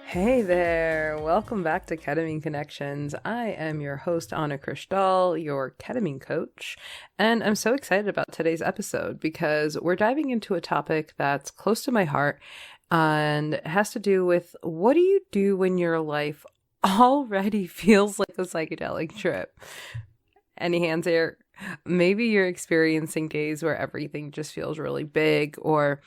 Hey there, welcome back to Ketamine Connections. I am your host, Krishtal, your Ketamine Coach, and I'm so excited about today's episode because we're diving into a topic that's close to my heart and it has to do with what do you do when your life already feels like a psychedelic trip? Any hands here? Maybe you're experiencing days where everything just feels really big, or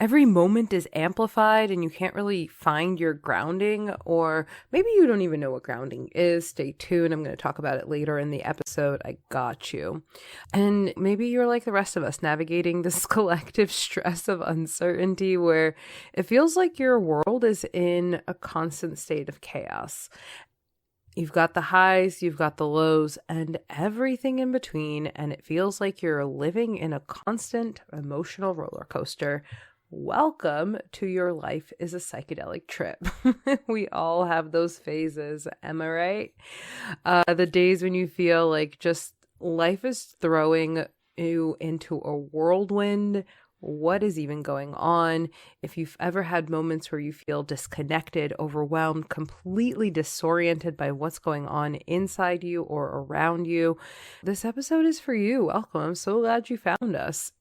every moment is amplified and you can't really find your grounding, or maybe you don't even know what grounding is. Stay tuned. I'm going to talk about it later in the episode. I got you. And maybe you're like the rest of us, navigating this collective stress of uncertainty where it feels like your world is in a constant state of chaos. You've got the highs, you've got the lows, and everything in between, and it feels like you're living in a constant emotional roller coaster. Welcome to Your Life is a Psychedelic Trip. We all have those phases, am I right? The days when you feel like just life is throwing you into a whirlwind. What is even going on? If you've ever had moments where you feel disconnected, overwhelmed, completely disoriented by what's going on inside you or around you, this episode is for you. Welcome. I'm so glad you found us.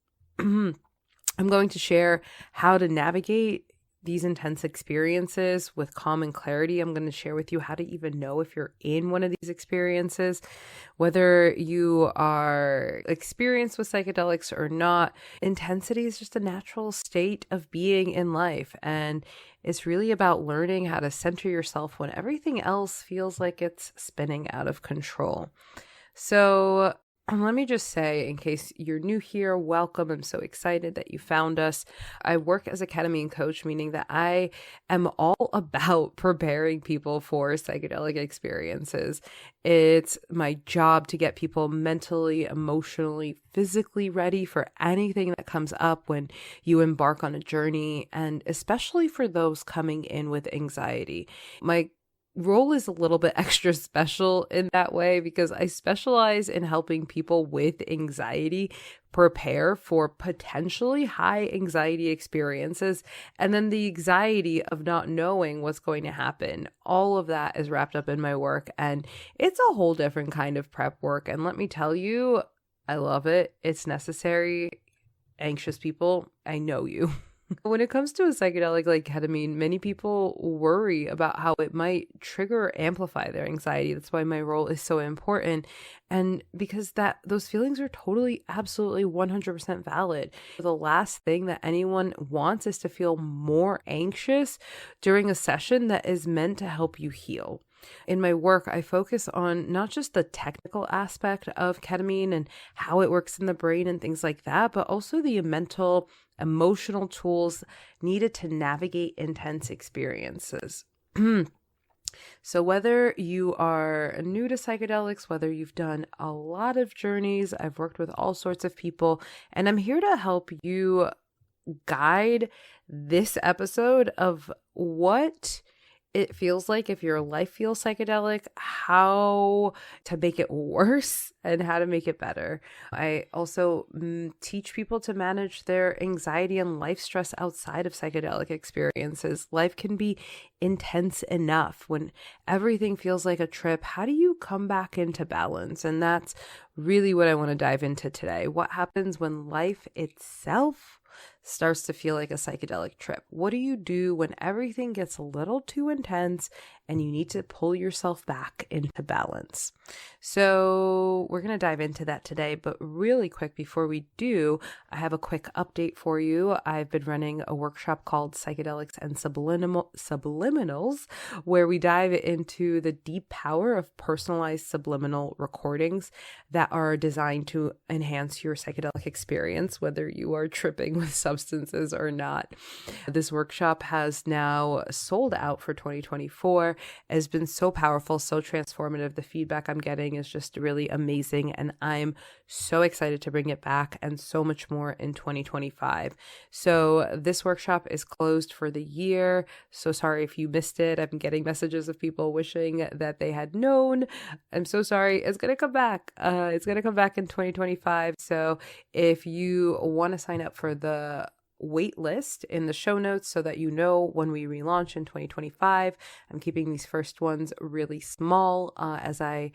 I'm going to share how to navigate these intense experiences with calm and clarity. I'm going to share with you how to even know if you're in one of these experiences, whether you are experienced with psychedelics or not. Intensity is just a natural state of being in life, and it's really about learning how to center yourself when everything else feels like it's spinning out of control. So let me just say, in case you're new here, welcome. I'm so excited that you found us. I work as a ketamine coach, meaning that I am all about preparing people for psychedelic experiences. It's my job to get people mentally, emotionally, physically ready for anything that comes up when you embark on a journey, and especially for those coming in with anxiety. My role is a little bit extra special in that way because I specialize in helping people with anxiety prepare for potentially high anxiety experiences, and then the anxiety of not knowing what's going to happen. All of that is wrapped up in my work, and it's a whole different kind of prep work. And let me tell you, I love it. It's necessary. Anxious people, I know you. When it comes to a psychedelic like ketamine, many people worry about how it might trigger or amplify their anxiety. That's why my role is so important. And because those feelings are totally, absolutely 100% valid. The last thing that anyone wants is to feel more anxious during a session that is meant to help you heal. In my work, I focus on not just the technical aspect of ketamine and how it works in the brain and things like that, but also the mental, emotional tools needed to navigate intense experiences. So whether you are new to psychedelics, whether you've done a lot of journeys, I've worked with all sorts of people, and I'm here to help you guide this episode of what it feels like if your life feels psychedelic, how to make it worse and how to make it better. I also teach people to manage their anxiety and life stress outside of psychedelic experiences. Life can be intense enough when everything feels like a trip. How do you come back into balance? And that's really what I want to dive into today. What happens when life itself starts to feel like a psychedelic trip? What do you do when everything gets a little too intense and you need to pull yourself back into balance? So we're going to dive into that today, but really quick before we do, I have a quick update for you. I've been running a workshop called Psychedelics and Subliminals, where we dive into the deep power of personalized subliminal recordings that are designed to enhance your psychedelic experience, whether you are tripping with substances or not. This workshop has now sold out for 2024. It has been so powerful, so transformative. The feedback I'm getting is just really amazing, and I'm so excited to bring it back and so much more in 2025. So this workshop is closed for the year. So sorry if you missed it. I've been getting messages of people wishing that they had known. I'm so sorry. It's going to come back. It's going to come back in 2025. So if you want to sign up for the waitlist in the show notes so that you know when we relaunch in 2025. I'm keeping these first ones really small as I,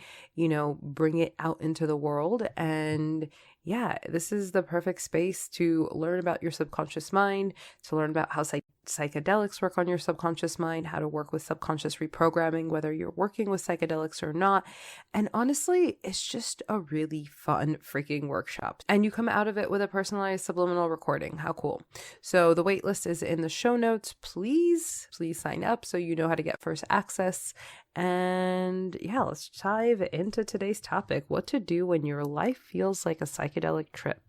bring it out into the world. And yeah, this is the perfect space to learn about your subconscious mind, to learn about how psychedelics work on your subconscious mind, how to work with subconscious reprogramming, whether you're working with psychedelics or not. And honestly, it's just a really fun freaking workshop. And you come out of it with a personalized subliminal recording. How cool. So the waitlist is in the show notes. Please sign up so you know how to get first access. And yeah, let's dive into today's topic, what to do when your life feels like a psychedelic trip.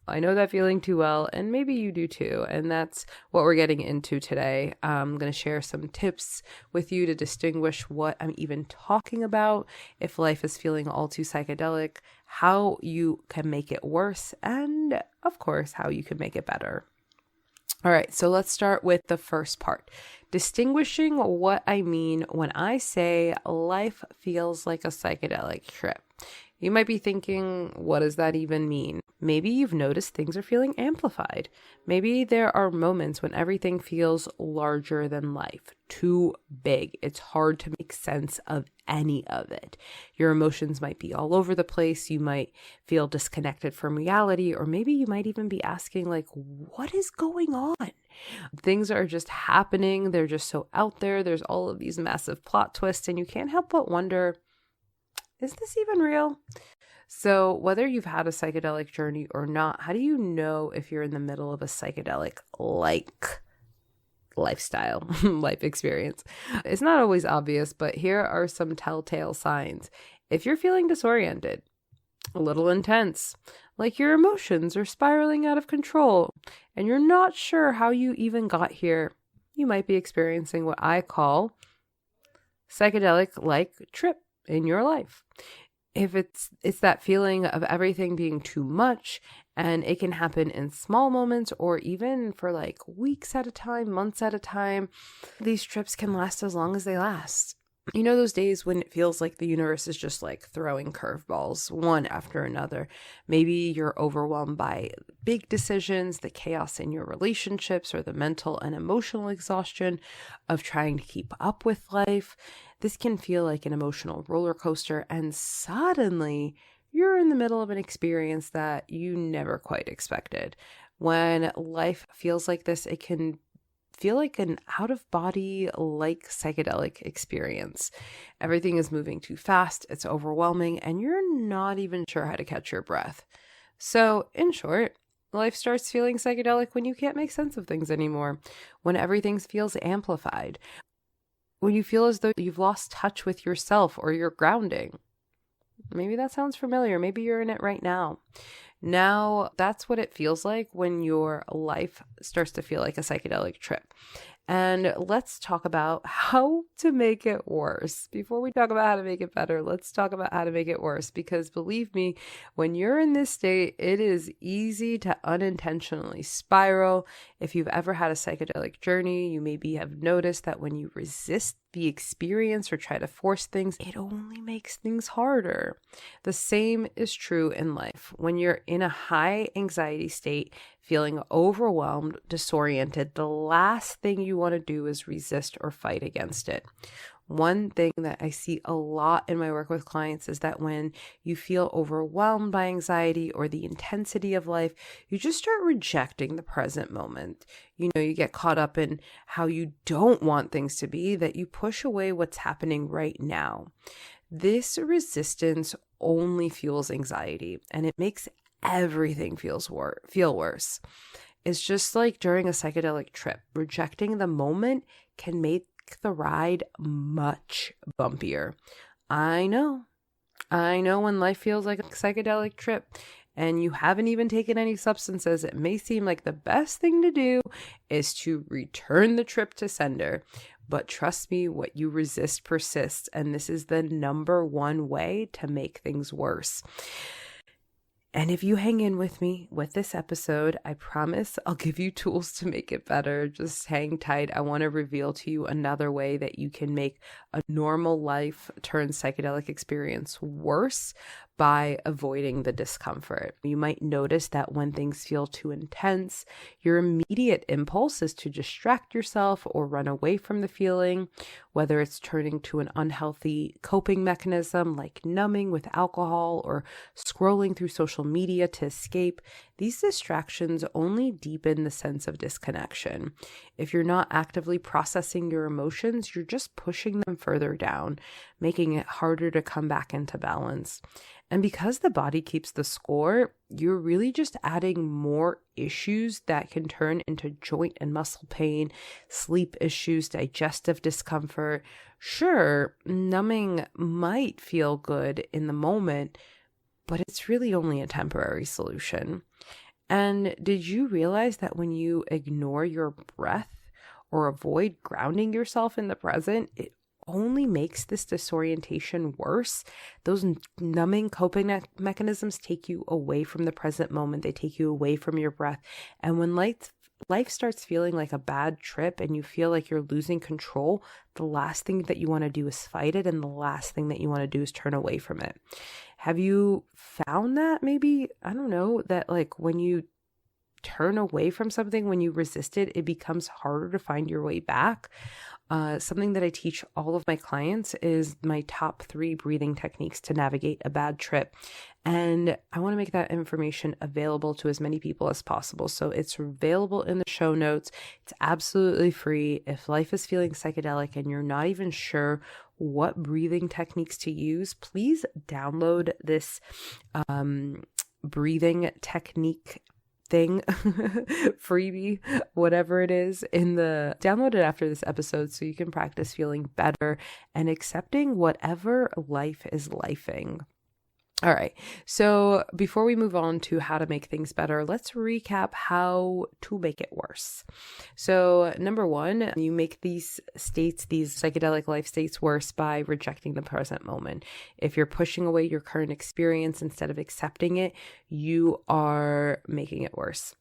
I know that feeling too well, and maybe you do too, and that's what we're getting into today. I'm going to share some tips with you to distinguish what I'm even talking about if life is feeling all too psychedelic, how you can make it worse, and of course, how you can make it better. All right, so let's start with the first part, distinguishing what I mean when I say life feels like a psychedelic trip. You might be thinking, what does that even mean? Maybe you've noticed things are feeling amplified. Maybe there are moments when everything feels larger than life, too big. It's hard to make sense of any of it. Your emotions might be all over the place. You might feel disconnected from reality, or maybe you might even be asking, like, what is going on? Things are just happening. They're just so out there. There's all of these massive plot twists, and you can't help but wonder, is this even real? So whether you've had a psychedelic journey or not, how do you know if you're in the middle of a psychedelic-like lifestyle, life experience? It's not always obvious, but here are some telltale signs. If you're feeling disoriented, a little intense, like your emotions are spiraling out of control, and you're not sure how you even got here, you might be experiencing what I call psychedelic-like trip in your life. If it's that feeling of everything being too much, and it can happen in small moments or even for like weeks at a time, months at a time, these trips can last as long as they last. You know, those days when it feels like the universe is just like throwing curveballs one after another. Maybe you're overwhelmed by big decisions, the chaos in your relationships, or the mental and emotional exhaustion of trying to keep up with life. This can feel like an emotional roller coaster, and suddenly you're in the middle of an experience that you never quite expected. When life feels like this, it can feel like an out-of-body, like psychedelic experience. Everything is moving too fast, it's overwhelming, and you're not even sure how to catch your breath. So, in short, life starts feeling psychedelic when you can't make sense of things anymore, when everything feels amplified, when you feel as though you've lost touch with yourself or your grounding. Maybe that sounds familiar. Maybe you're in it right now. Now, that's what it feels like when your life starts to feel like a psychedelic trip. And let's talk about how to make it worse. Before we talk about how to make it better, let's talk about how to make it worse. Because believe me, when you're in this state, it is easy to unintentionally spiral. If you've ever had a psychedelic journey, you maybe have noticed that when you resist the experience or try to force things, it only makes things harder. The same is true in life. When you're in a high anxiety state, feeling overwhelmed, disoriented, the last thing you want to do is resist or fight against it. One thing that I see a lot in my work with clients is that when you feel overwhelmed by anxiety or the intensity of life, you just start rejecting the present moment. You get caught up in how you don't want things to be, that you push away what's happening right now. This resistance only fuels anxiety, and it makes everything feel worse. It's just like during a psychedelic trip, rejecting the moment can make the ride much bumpier. I know when life feels like a psychedelic trip and you haven't even taken any substances, it may seem like the best thing to do is to return the trip to sender. But trust me, what you resist persists, and this is the number one way to make things worse. And if you hang in with me with this episode, I promise I'll give you tools to make it better. Just hang tight. I want to reveal to you another way that you can make a normal life turn psychedelic experience worse, by avoiding the discomfort. You might notice that when things feel too intense, your immediate impulse is to distract yourself or run away from the feeling, whether it's turning to an unhealthy coping mechanism like numbing with alcohol or scrolling through social media to escape. These distractions only deepen the sense of disconnection. If you're not actively processing your emotions, you're just pushing them further down, making it harder to come back into balance. And because the body keeps the score, you're really just adding more issues that can turn into joint and muscle pain, sleep issues, digestive discomfort. Sure, numbing might feel good in the moment, but it's really only a temporary solution. And did you realize that when you ignore your breath or avoid grounding yourself in the present, it only makes this disorientation worse? Those numbing coping mechanisms take you away from the present moment. They take you away from your breath. And when life starts feeling like a bad trip and you feel like you're losing control, the last thing that you want to do is fight it, and the last thing that you want to do is turn away from it. Have you found that maybe, I don't know, that like when you turn away from something, when you resist it, it becomes harder to find your way back? Something that I teach all of my clients is my top 3 breathing techniques to navigate a bad trip. And I want to make that information available to as many people as possible. So it's available in the show notes. It's absolutely free. If life is feeling psychedelic and you're not even sure what breathing techniques to use, please download this breathing technique thing, freebie, whatever it is, download it after this episode so you can practice feeling better and accepting whatever life is lifing. All right. So before we move on to how to make things better, let's recap how to make it worse. So number 1, you make these psychedelic life states worse by rejecting the present moment. If you're pushing away your current experience instead of accepting it, you are making it worse.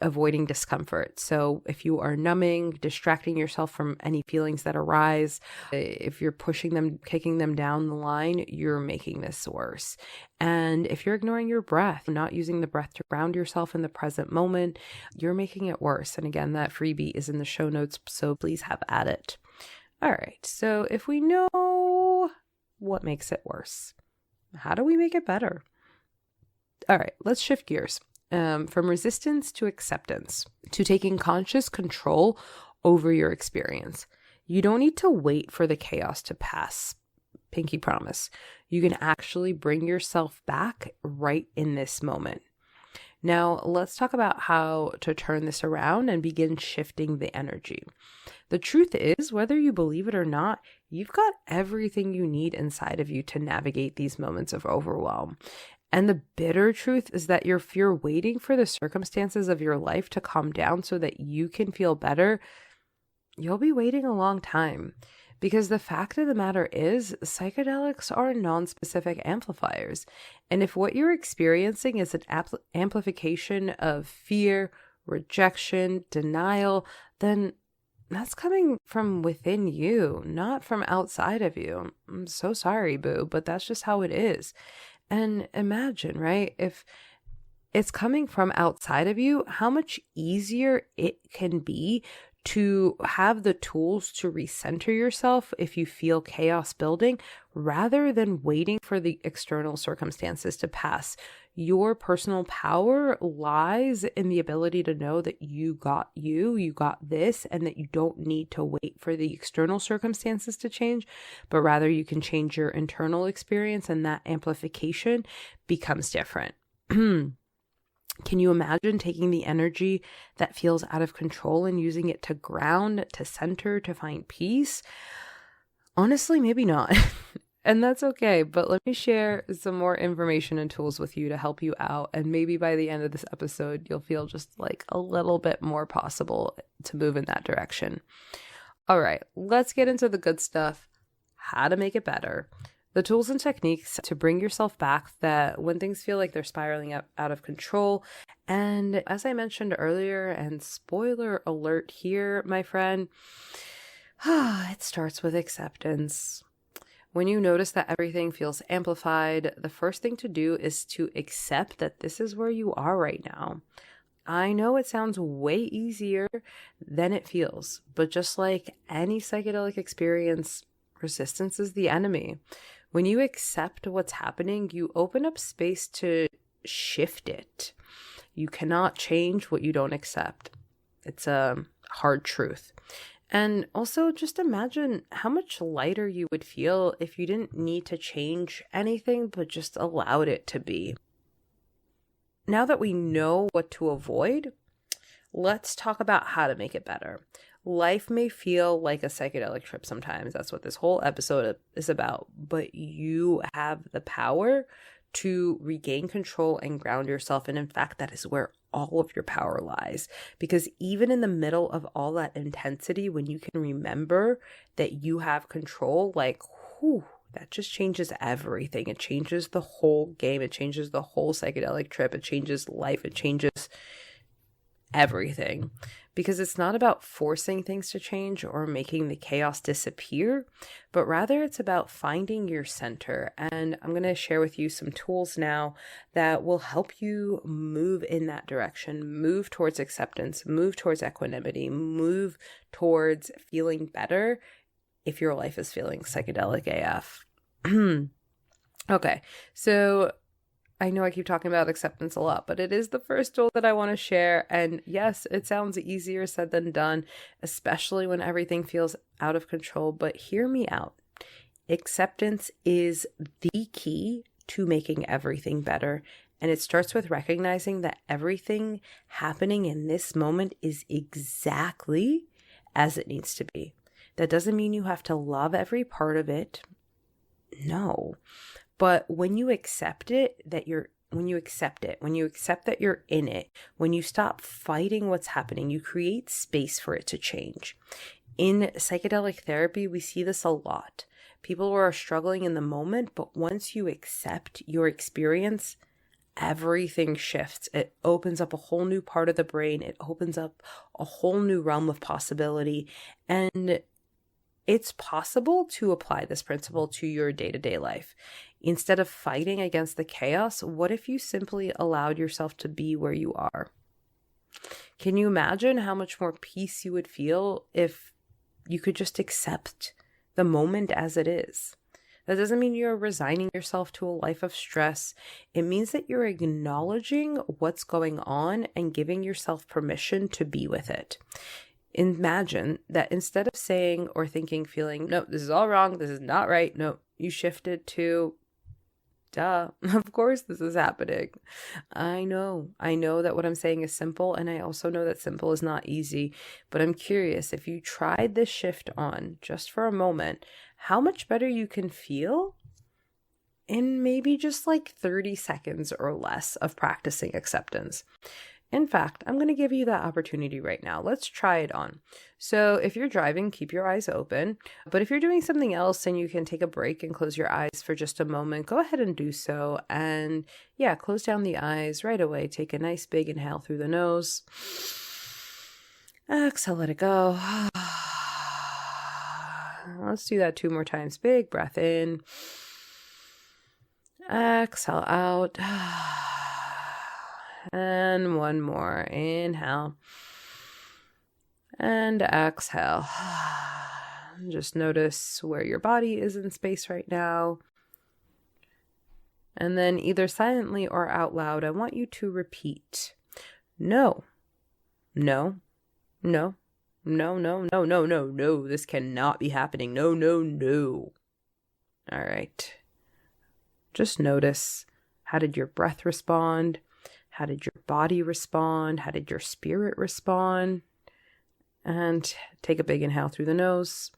Avoiding discomfort. So if you are numbing, distracting yourself from any feelings that arise, if you're pushing them, kicking them down the line, you're making this worse. And if you're ignoring your breath, not using the breath to ground yourself in the present moment, you're making it worse. And again, that freebie is in the show notes, so please have at it. All right. So if we know what makes it worse, how do we make it better? All right, let's shift gears. From resistance to acceptance, to taking conscious control over your experience. You don't need to wait for the chaos to pass. Pinky promise. You can actually bring yourself back right in this moment. Now, let's talk about how to turn this around and begin shifting the energy. The truth is, whether you believe it or not, you've got everything you need inside of you to navigate these moments of overwhelm. And the bitter truth is that if you're waiting for the circumstances of your life to calm down so that you can feel better, you'll be waiting a long time. Because the fact of the matter is, psychedelics are non-specific amplifiers. And if what you're experiencing is an amplification of fear, rejection, denial, then that's coming from within you, not from outside of you. I'm so sorry, boo, but that's just how it is. And imagine, right, if it's coming from outside of you, how much easier it can be to have the tools to recenter yourself if you feel chaos building, rather than waiting for the external circumstances to pass. Your personal power lies in the ability to know that you got this, and that you don't need to wait for the external circumstances to change, but rather you can change your internal experience, and that amplification becomes different. Can you imagine taking the energy that feels out of control and using it to ground, to center, to find peace? Honestly, maybe not. And that's okay, but let me share some more information and tools with you to help you out. And maybe by the end of this episode, you'll feel just like a little bit more possible to move in that direction. All right, let's get into the good stuff. How to make it better. The tools and techniques to bring yourself back that when things feel like they're spiraling out of control. And as I mentioned earlier, and spoiler alert here, my friend, it starts with acceptance. When you notice that everything feels amplified, the first thing to do is to accept that this is where you are right now. I know it sounds way easier than it feels, but just like any psychedelic experience, resistance is the enemy. When you accept what's happening, you open up space to shift it. You cannot change what you don't accept. It's a hard truth. And also just imagine how much lighter you would feel if you didn't need to change anything, but just allowed it to be. Now that we know what to avoid, let's talk about how to make it better. Life may feel like a psychedelic trip sometimes. That's what this whole episode is about. But you have the power to regain control and ground yourself. And in fact, that is where all of your power lies. Because even in the middle of all that intensity, when you can remember that you have control, like, whew, that just changes everything. It changes the whole game. It changes the whole psychedelic trip. It changes life. It changes everything. Because it's not about forcing things to change or making the chaos disappear, but rather it's about finding your center. And I'm going to share with you some tools now that will help you move in that direction, move towards acceptance, move towards equanimity, move towards feeling better if your life is feeling psychedelic AF. Okay, so I know I keep talking about acceptance a lot, but it is the first tool that I want to share. And yes, it sounds easier said than done, especially when everything feels out of control. But hear me out. Acceptance is the key to making everything better. And it starts with recognizing that everything happening in this moment is exactly as it needs to be. That doesn't mean you have to love every part of it. No. But when you accept it, when you accept that you're in it, when you stop fighting what's happening, you create space for it to change. In psychedelic therapy, we see this a lot. People are struggling in the moment, but once you accept your experience, everything shifts. It opens up a whole new part of the brain. It opens up a whole new realm of possibility. And it's possible to apply this principle to your day-to-day life. Instead of fighting against the chaos, what if you simply allowed yourself to be where you are? Can you imagine how much more peace you would feel if you could just accept the moment as it is? That doesn't mean you're resigning yourself to a life of stress. It means that you're acknowledging what's going on and giving yourself permission to be with it. Imagine that instead of saying or thinking, feeling, no, this is all wrong, this is not right, no, you shifted to, duh, of course this is happening. I know that what I'm saying is simple, and I also know that simple is not easy, but I'm curious, if you tried this shift on just for a moment, how much better you can feel in maybe just like 30 seconds or less of practicing acceptance. In fact, I'm going to give you that opportunity right now. Let's try it on. So if you're driving, keep your eyes open. But if you're doing something else and you can take a break and close your eyes for just a moment, go ahead and do so. And yeah, close down the eyes right away. Take a nice big inhale through the nose. Exhale, let it go. Let's do that 2 more times. Big breath in. Exhale out. And 1 more. Inhale. And exhale. Just notice where your body is in space right now. And then either silently or out loud, I want you to repeat. No. No. No. No, no, no, no, no, no. This cannot be happening. No, no, no. All right. Just notice, how did your breath respond? How did your body respond? How did your spirit respond? And take a big inhale through the nose.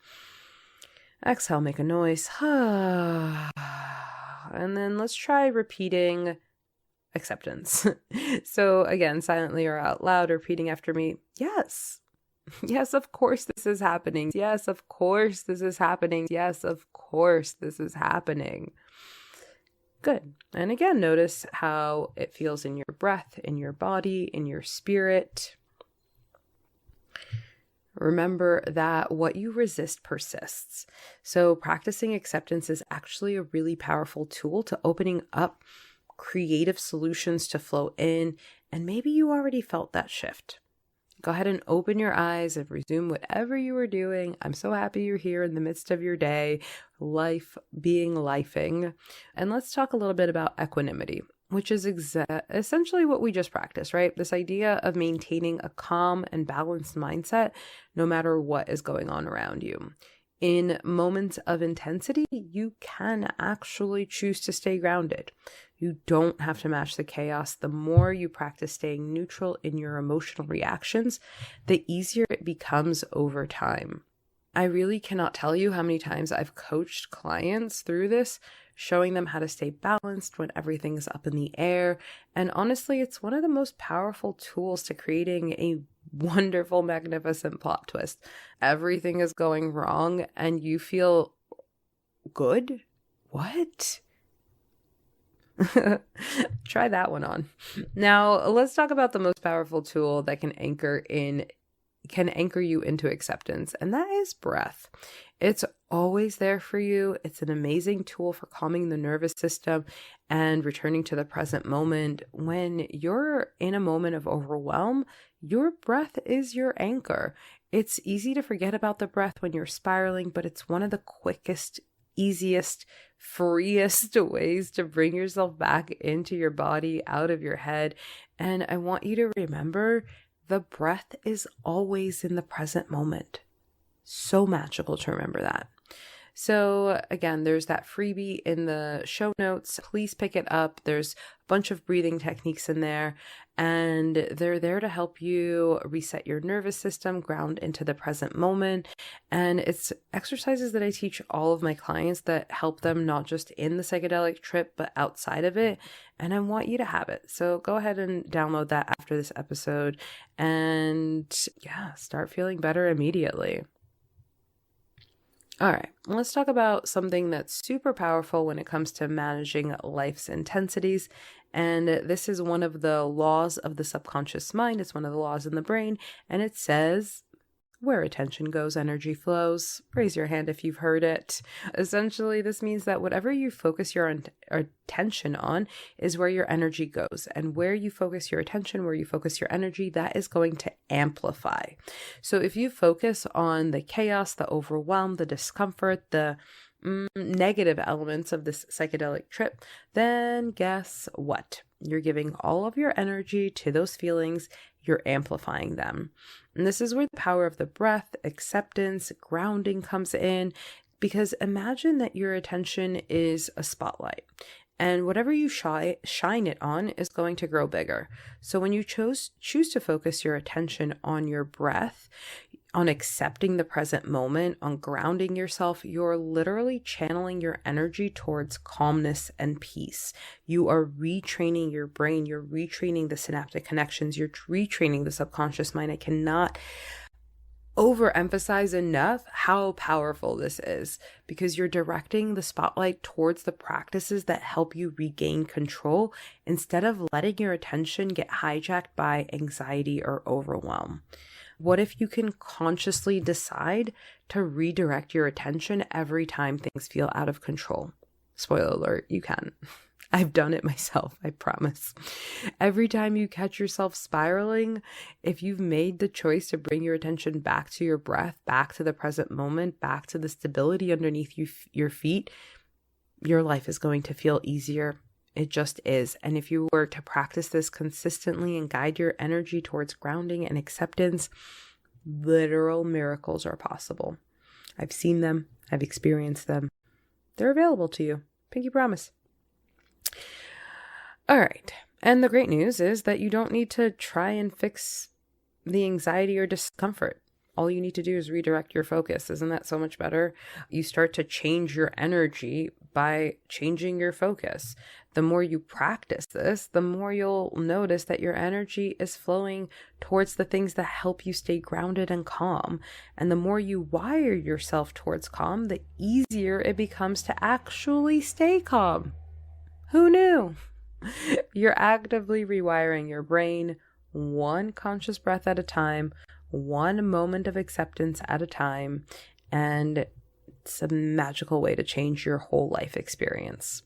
Exhale, make a noise. And then let's try repeating acceptance. So again, silently or out loud, repeating after me. Yes. Yes, of course this is happening. Yes, of course this is happening. Yes, of course this is happening. Good. And again, notice how it feels in your breath, in your body, in your spirit. Remember that what you resist persists. So practicing acceptance is actually a really powerful tool to opening up creative solutions to flow in. And maybe you already felt that shift. Go ahead and open your eyes and resume whatever you were doing. I'm so happy you're here in the midst of your day, life being lifing. And let's talk a little bit about equanimity, which is essentially what we just practiced, right? This idea of maintaining a calm and balanced mindset no matter what is going on around you. In moments of intensity, you can actually choose to stay grounded. You don't have to match the chaos. The more you practice staying neutral in your emotional reactions, the easier it becomes over time. I really cannot tell you how many times I've coached clients through this, showing them how to stay balanced when everything's up in the air. And honestly, it's one of the most powerful tools to creating a wonderful, magnificent plot twist. Everything is going wrong and you feel good? What? Try that one on. Now, let's talk about the most powerful tool that can anchor you into acceptance, and that is breath. It's always there for you. It's an amazing tool for calming the nervous system and returning to the present moment. When you're in a moment of overwhelm, your breath is your anchor. It's easy to forget about the breath when you're spiraling, but it's one of the quickest, easiest, freest ways to bring yourself back into your body, out of your head. And I want you to remember the breath is always in the present moment. So magical to remember that. So again, there's that freebie in the show notes. Please pick it up. There's a bunch of breathing techniques in there, and they're there to help you reset your nervous system, ground into the present moment. And it's exercises that I teach all of my clients that help them not just in the psychedelic trip, but outside of it. And I want you to have it. So go ahead and download that after this episode and start feeling better immediately. All right, let's talk about something that's super powerful when it comes to managing life's intensities. And this is one of the laws of the subconscious mind. It's one of the laws in the brain. And it says, where attention goes, energy flows. Raise your hand if you've heard it. Essentially, this means that whatever you focus your attention on is where your energy goes. And where you focus your attention, where you focus your energy, that is going to amplify. So if you focus on the chaos, the overwhelm, the discomfort, the negative elements of this psychedelic trip, then guess what? You're giving all of your energy to those feelings. You're amplifying them. And this is where the power of the breath, acceptance, grounding comes in, because imagine that your attention is a spotlight. And whatever you shine it on is going to grow bigger. So when you choose to focus your attention on your breath, on accepting the present moment, on grounding yourself, you're literally channeling your energy towards calmness and peace. You are retraining your brain. You're retraining the synaptic connections. You're retraining the subconscious mind. I cannot overemphasize enough how powerful this is, because you're directing the spotlight towards the practices that help you regain control instead of letting your attention get hijacked by anxiety or overwhelm. What if you can consciously decide to redirect your attention every time things feel out of control? Spoiler alert, you can. I've done it myself, I promise. Every time you catch yourself spiraling, if you've made the choice to bring your attention back to your breath, back to the present moment, back to the stability underneath your feet, your life is going to feel easier. It just is. And if you were to practice this consistently and guide your energy towards grounding and acceptance, literal miracles are possible. I've seen them. I've experienced them. They're available to you. Pinky promise. All right. And the great news is that you don't need to try and fix the anxiety or discomfort. All you need to do is redirect your focus. Isn't that so much better? You start to change your energy by changing your focus. The more you practice this, the more you'll notice that your energy is flowing towards the things that help you stay grounded and calm. And the more you wire yourself towards calm, the easier it becomes to actually stay calm. Who knew? You're actively rewiring your brain, one conscious breath at a time, one moment of acceptance at a time, and it's a magical way to change your whole life experience.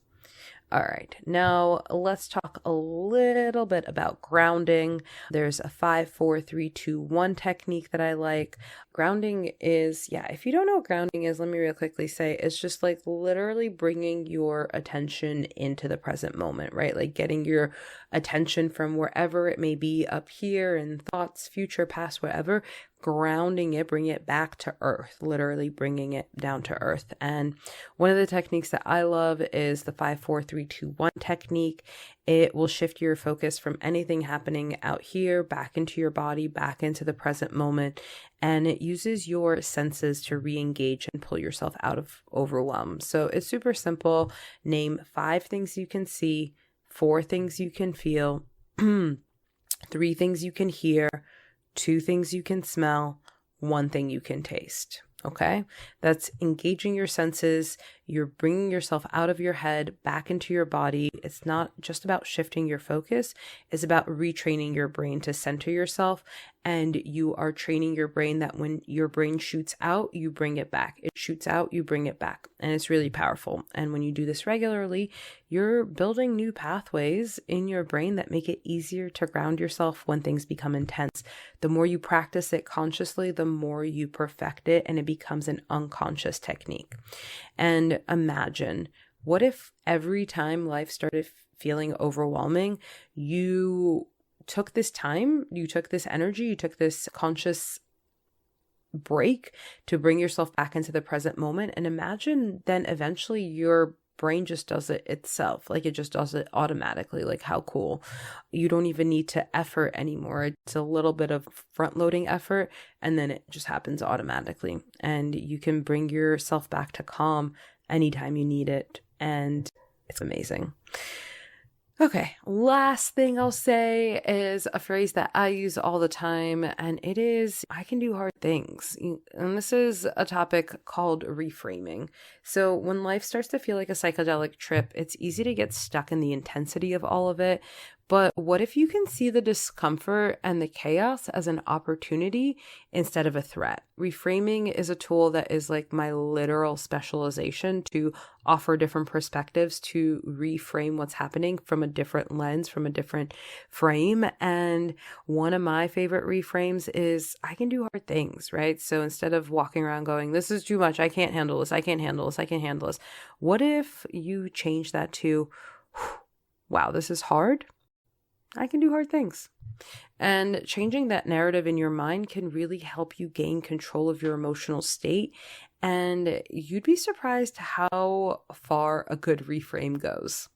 All right, now let's talk a little bit about grounding. There's a 5, 4, 3, 2, 1 technique that I like. Grounding is, if you don't know what grounding is, let me real quickly say, it's just like literally bringing your attention into the present moment, right? Like getting your attention from wherever it may be up here in thoughts, future, past, whatever, grounding it, bring it back to earth, literally bringing it down to earth. And one of the techniques that I love is the 5, 4, 3, 2, 1 technique. It will shift your focus from anything happening out here back into your body, back into the present moment. And it uses your senses to re-engage and pull yourself out of overwhelm. So it's super simple. Name 5 things you can see, 4 things you can feel, 3 things you can hear, 2 things you can smell, 1 thing you can taste. Okay, that's engaging your senses. You're bringing yourself out of your head back into your body. It's not just about shifting your focus. It's about retraining your brain to center yourself. And you are training your brain that when your brain shoots out, you bring it back. It shoots out, you bring it back. And it's really powerful. And when you do this regularly, you're building new pathways in your brain that make it easier to ground yourself when things become intense. The more you practice it consciously, the more you perfect it, and it becomes an unconscious technique. And imagine, what if every time life started feeling overwhelming, you took this time, you took this energy, you took this conscious break to bring yourself back into the present moment. And imagine then eventually your brain just does it itself. Like it just does it automatically. Like how cool. You don't even need to effort anymore. It's a little bit of front loading effort and then it just happens automatically. And you can bring yourself back to calm anytime you need it. And it's amazing. Okay, last thing I'll say is a phrase that I use all the time, and it is, I can do hard things. And this is a topic called reframing. So when life starts to feel like a psychedelic trip, it's easy to get stuck in the intensity of all of it. But what if you can see the discomfort and the chaos as an opportunity instead of a threat? Reframing is a tool that is like my literal specialization to offer different perspectives, to reframe what's happening from a different lens, from a different frame. And one of my favorite reframes is I can do hard things, right? So instead of walking around going, this is too much, I can't handle this, I can't handle this, I can't handle this. What if you change that to, wow, this is hard? I can do hard things. And changing that narrative in your mind can really help you gain control of your emotional state. And you'd be surprised how far a good reframe goes.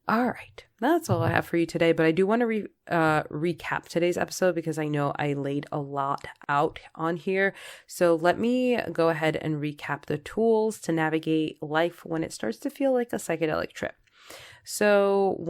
All right, that's all I have for you today. But I do want to recap today's episode because I know I laid a lot out on here. So let me go ahead and recap the tools to navigate life when it starts to feel like a psychedelic trip. So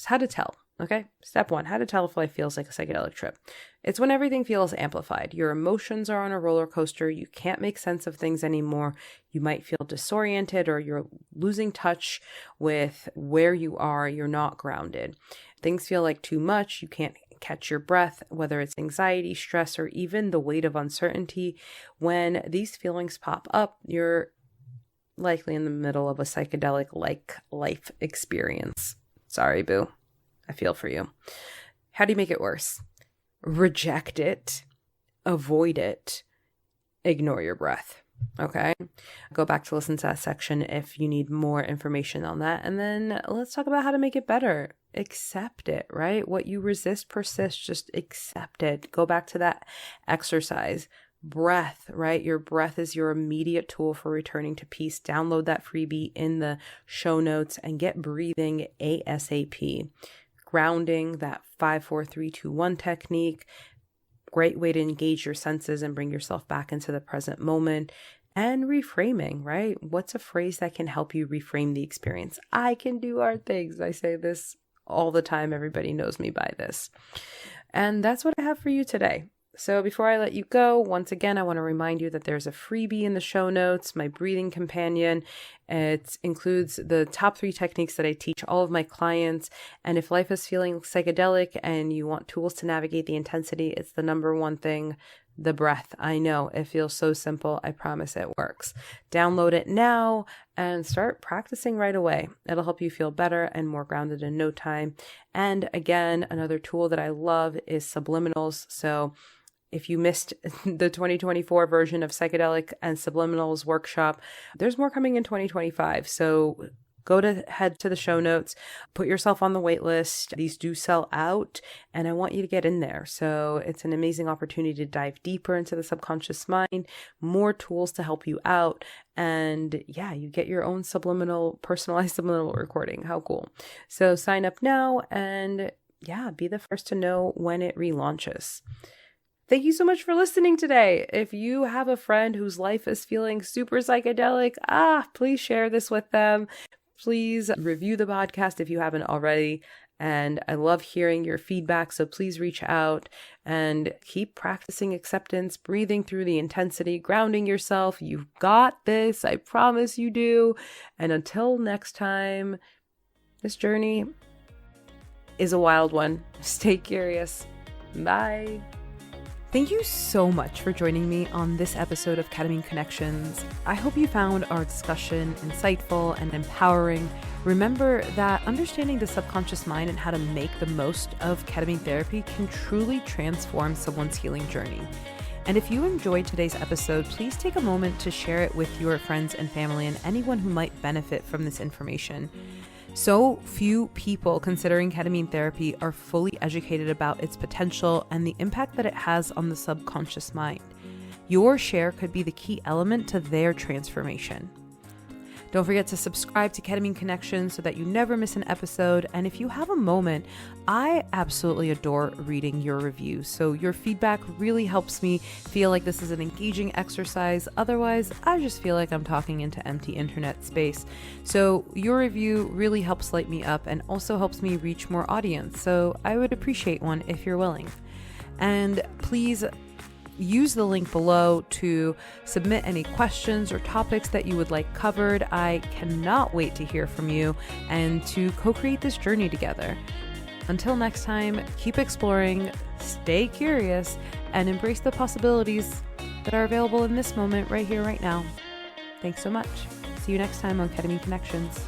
how to tell, okay? Step 1, how to tell if life feels like a psychedelic trip. It's when everything feels amplified. Your emotions are on a roller coaster. You can't make sense of things anymore. You might feel disoriented or you're losing touch with where you are. You're not grounded. Things feel like too much. You can't catch your breath, whether it's anxiety, stress, or even the weight of uncertainty. When these feelings pop up, you're likely in the middle of a psychedelic-like life experience. Sorry, boo. I feel for you. How do you make it worse? Reject it, avoid it, ignore your breath. Okay? Go back to listen to that section if you need more information on that. And then let's talk about how to make it better. Accept it, right? What you resist persists. Just accept it. Go back to that exercise. Breath, right? Your breath is your immediate tool for returning to peace. Download that freebie in the show notes and get breathing ASAP. Grounding, that 5, 4, 3, 2, 1 technique. Great way to engage your senses and bring yourself back into the present moment. And reframing, right? What's a phrase that can help you reframe the experience? I can do hard things. I say this all the time. Everybody knows me by this. And that's what I have for you today. So before I let you go, once again, I want to remind you that there's a freebie in the show notes, my breathing companion. It includes the top 3 techniques that I teach all of my clients. And if life is feeling psychedelic and you want tools to navigate the intensity, it's the number one thing. The breath. I know it feels so simple. I promise it works. Download it now and start practicing right away. It'll help you feel better and more grounded in no time. And again, another tool that I love is Subliminals. So if you missed the 2024 version of Psychedelic and Subliminals workshop, there's more coming in 2025. So head to the show notes, put yourself on the wait list. These do sell out and I want you to get in there. So it's an amazing opportunity to dive deeper into the subconscious mind, more tools to help you out. And yeah, you get your own personalized subliminal recording. How cool. So sign up now and yeah, be the first to know when it relaunches. Thank you so much for listening today. If you have a friend whose life is feeling super psychedelic, please share this with them. Please review the podcast if you haven't already. And I love hearing your feedback. So please reach out and keep practicing acceptance, breathing through the intensity, grounding yourself. You've got this. I promise you do. And until next time, this journey is a wild one. Stay curious. Bye. Thank you so much for joining me on this episode of Ketamine Connections. I hope you found our discussion insightful and empowering. Remember that understanding the subconscious mind and how to make the most of ketamine therapy can truly transform someone's healing journey. And if you enjoyed today's episode, please take a moment to share it with your friends and family and anyone who might benefit from this information. So few people considering ketamine therapy are fully educated about its potential and the impact that it has on the subconscious mind. Your share could be the key element to their transformation. Don't forget to subscribe to Ketamine Connections so that you never miss an episode. And if you have a moment, I absolutely adore reading your reviews. So your feedback really helps me feel like this is an engaging exercise. Otherwise, I just feel like I'm talking into empty internet space. So your review really helps light me up and also helps me reach more audience. So I would appreciate one if you're willing. And please use the link below to submit any questions or topics that you would like covered. I cannot wait to hear from you and to co-create this journey together. Until next time, keep exploring, stay curious, and embrace the possibilities that are available in this moment right here, right now. Thanks so much. See you next time on Ketamine Connections.